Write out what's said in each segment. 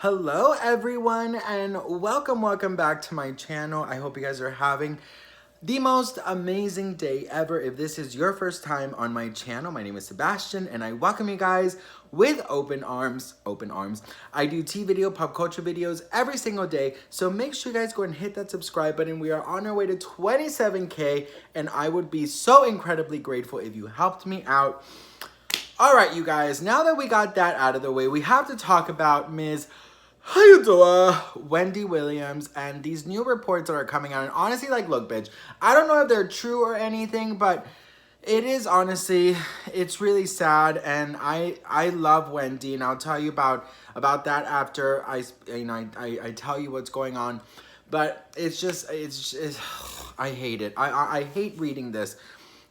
Hello everyone and welcome back to my channel. I hope you guys are having the most amazing day ever. If this is your first time on my channel, my name is Sebastian and I welcome you guys with open arms. I do tea video, pop culture videos every single day, so make sure you guys go and hit that subscribe button. We are on our way to 27K and I would be so incredibly grateful if you helped me out. All right, you guys, now that we got that out of the way, we have to talk about Ms. How you doing? Wendy Williams and these new reports that are coming out. And honestly, like, look, bitch, I don't know if they're true or anything, but it is honestly, it's really sad. And I love Wendy, and I'll tell you about that after I tell you what's going on. But it's I hate it. I hate reading this.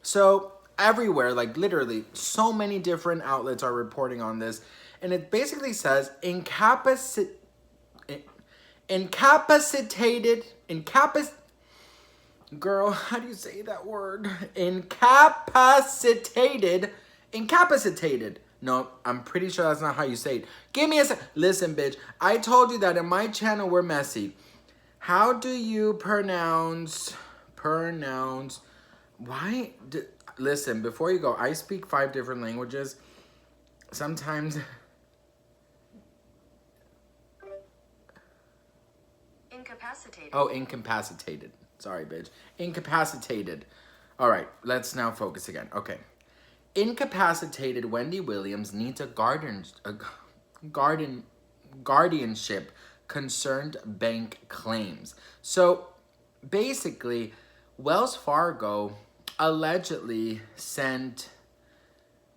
So everywhere, like literally, so many different outlets are reporting on this. And it basically says girl, how do you say that word? Incapacitated. No, I'm pretty sure that's not how you say it. Give me a sec. Listen, bitch, I told you that in my channel we're messy. How do you pronounce, listen, before you go, I speak 5 different languages. Sometimes... Incapacitated. Oh, incapacitated. Sorry, bitch. Incapacitated. All right, let's now focus again. Okay. Incapacitated Wendy Williams needs a guardianship, concerned bank claims. So basically, Wells Fargo allegedly sent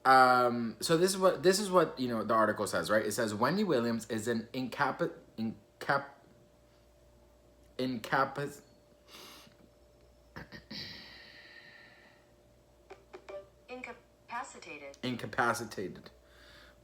so this is what you know the article says, right? It says Wendy Williams is an incapacitated.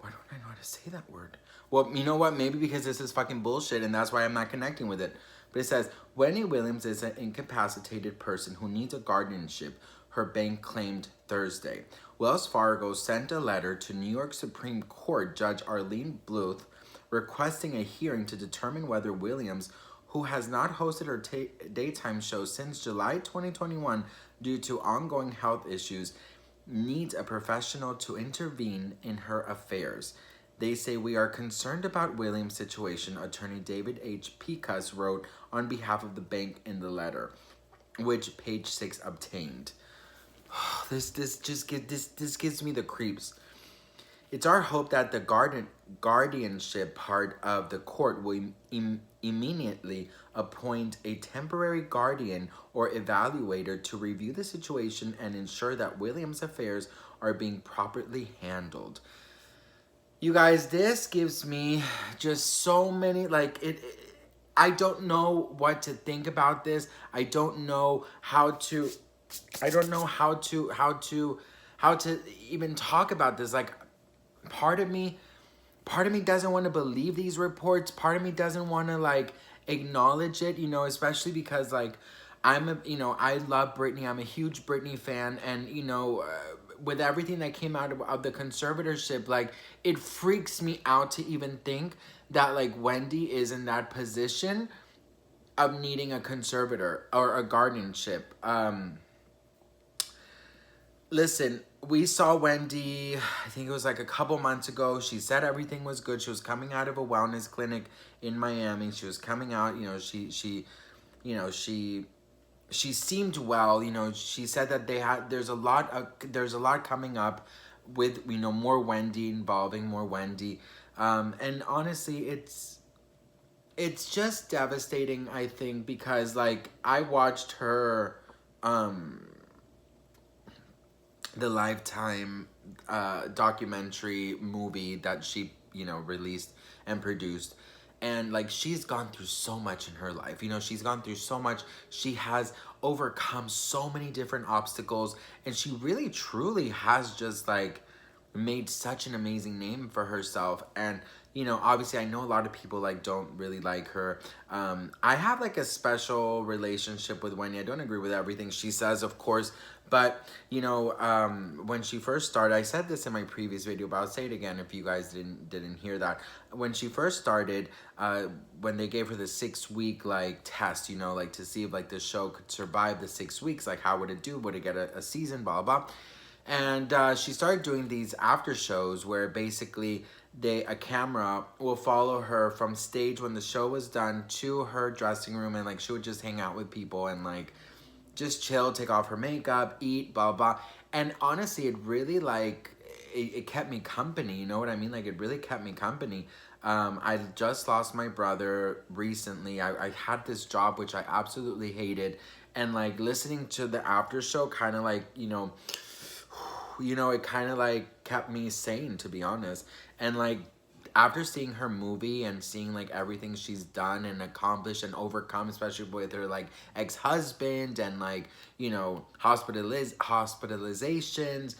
Why don't I know how to say that word? Well, you know what? Maybe because this is fucking bullshit and that's why I'm not connecting with it. But it says, Wendy Williams is an incapacitated person who needs a guardianship, her bank claimed Thursday. Wells Fargo sent a letter to New York Supreme Court Judge Arlene Bluth requesting a hearing to determine whether Williams, who has not hosted her daytime show since July 2021 due to ongoing health issues, needs a professional to intervene in her affairs. They say, we are concerned about Williams' situation, attorney David H. Picas wrote on behalf of the bank in the letter, which Page 6 obtained. This gives me the creeps. It's our hope that the guardianship part of the court will immediately appoint a temporary guardian or evaluator to review the situation and ensure that Williams' affairs are being properly handled. You guys, this gives me just so many, like, I don't know what to think about this. I don't know how to even talk about this. Like, part of me doesn't want to believe these reports. Part of me doesn't want to, like, acknowledge it, you know, especially because, like, I love Britney. I'm a huge Britney fan, and, you know, with everything that came out of the conservatorship, like, it freaks me out to even think that, like, Wendy is in that position of needing a conservator or a guardianship. Listen, we saw Wendy, I think it was like a couple months ago. She said everything was good. She was coming out of a wellness clinic in Miami. She was coming out, you know, she seemed well. You know, she said that there's a lot coming up with, you know, more Wendy, involving more Wendy. And honestly, it's just devastating, I think, because, like, I watched her the Lifetime documentary movie that she, you know, released and produced. And, like, she's gone through so much in her life. You know, she's gone through so much. She has overcome so many different obstacles. And she really, truly has just, like, made such an amazing name for herself. And you know, obviously I know a lot of people like don't really like her. I have like a special relationship with Wendy. I don't agree with everything she says, of course, but you know, when she first started, I said this in my previous video, but I'll say it again if you guys didn't hear that. When she first started, when they gave her the 6-week like test, you know, like to see if like the show could survive the 6 weeks, like how would it do, would it get a season, blah blah. And she started doing these after shows where basically a camera will follow her from stage when the show was done to her dressing room, and like she would just hang out with people and like just chill, take off her makeup, eat, blah blah. And honestly, it really like it kept me company, you know what I mean? Like it really kept me company. I just lost my brother recently. I had this job which I absolutely hated, and like listening to the after show kind of like, you know, it kind of like kept me sane, to be honest. And like after seeing her movie and seeing like everything she's done and accomplished and overcome, especially with her like ex-husband and like, you know, hospitalizations,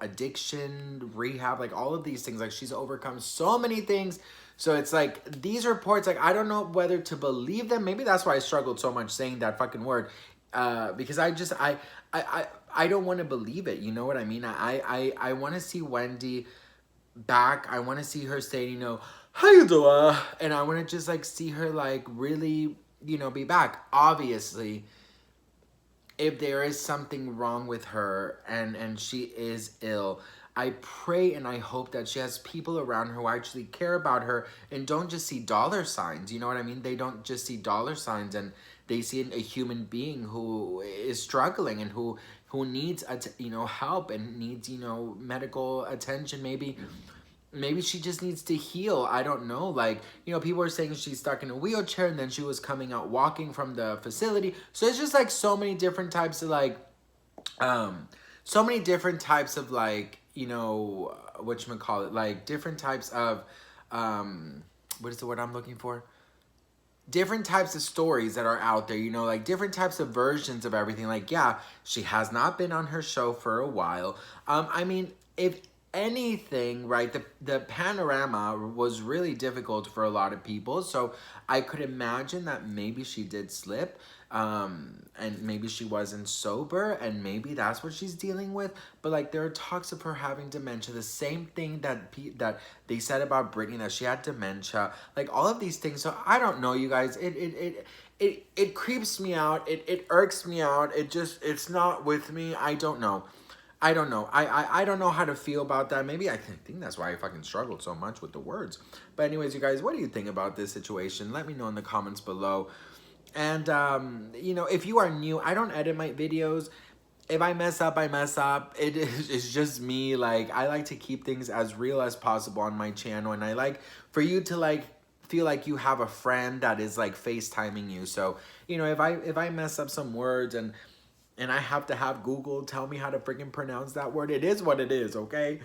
addiction, rehab, like all of these things, like she's overcome so many things. So it's like these reports, like I don't know whether to believe them. Maybe that's why I struggled so much saying that fucking word, because I don't want to believe it. You know what I mean? I want to see Wendy back. I want to see her say, you know, how you doing? And I want to just like see her like really, you know, be back. Obviously, if there is something wrong with her and she is ill, I pray and I hope that she has people around her who actually care about her and don't just see dollar signs. You know what I mean? They don't just see dollar signs, and they see a human being who is struggling and who needs help and needs, you know, medical attention. Maybe she just needs to heal. I don't know. Like, you know, people are saying she's stuck in a wheelchair and then she was coming out walking from the facility. So it's just like so many different types of like, you know, whatchamacallit, like different types of, what is the word I'm looking for? Different types of stories that are out there, you know, like different types of versions of everything. Like, yeah, she has not been on her show for a while. I mean, if anything, right, the panorama was really difficult for a lot of people, so I could imagine that maybe she did slip, and maybe she wasn't sober, and maybe that's what she's dealing with. But like there are talks of her having dementia, the same thing that they said about Britney, that she had dementia, like all of these things. So I don't know, you guys, it creeps me out, it irks me out, it's not with me. I don't know. I don't know. I don't know how to feel about that. Maybe I think that's why I fucking struggled so much with the words. But anyways, you guys, what do you think about this situation? Let me know in the comments below. And, you know, if you are new, I don't edit my videos. If I mess up, I mess up. It's just me. Like, I like to keep things as real as possible on my channel. And I like for you to, like, feel like you have a friend that is, like, FaceTiming you. So, you know, if I mess up some words and I have to have Google tell me how to freaking pronounce that word, it is what it is, okay?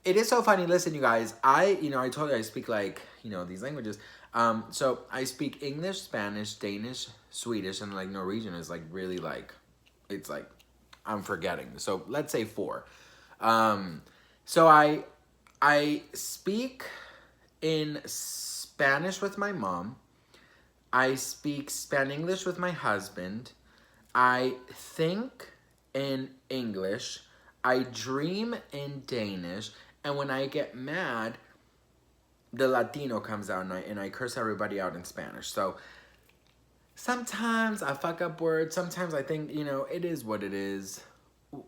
It is so funny. Listen, you guys, I told you I speak, like, you know, these languages. So I speak English, Spanish, Danish, Swedish, and, like, Norwegian is, like, really, like, it's, like, I'm forgetting. So let's say 4. So I speak in Spanish with my mom. I speak Span-English with my husband. I think in English, I dream in Danish, and when I get mad, the Latino comes out and I curse everybody out in Spanish. So sometimes I fuck up words, sometimes I think, you know, it is what it is.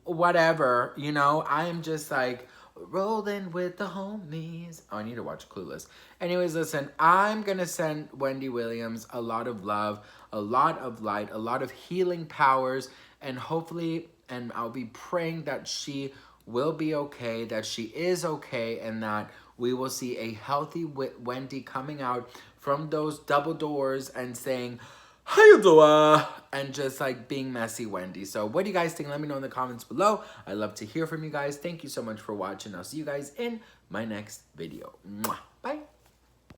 Whatever, you know, I am just like rolling with the homies. Oh, I need to watch Clueless. Anyways, listen, I'm gonna send Wendy Williams a lot of love, a lot of light, a lot of healing powers, and hopefully, and I'll be praying that she will be okay, that she is okay, and that we will see a healthy Wendy coming out from those double doors and saying, how you doing? And just like being messy Wendy. So what do you guys think? Let me know in the comments below. I love to hear from you guys. Thank you so much for watching. I'll see you guys in my next video. Mwah.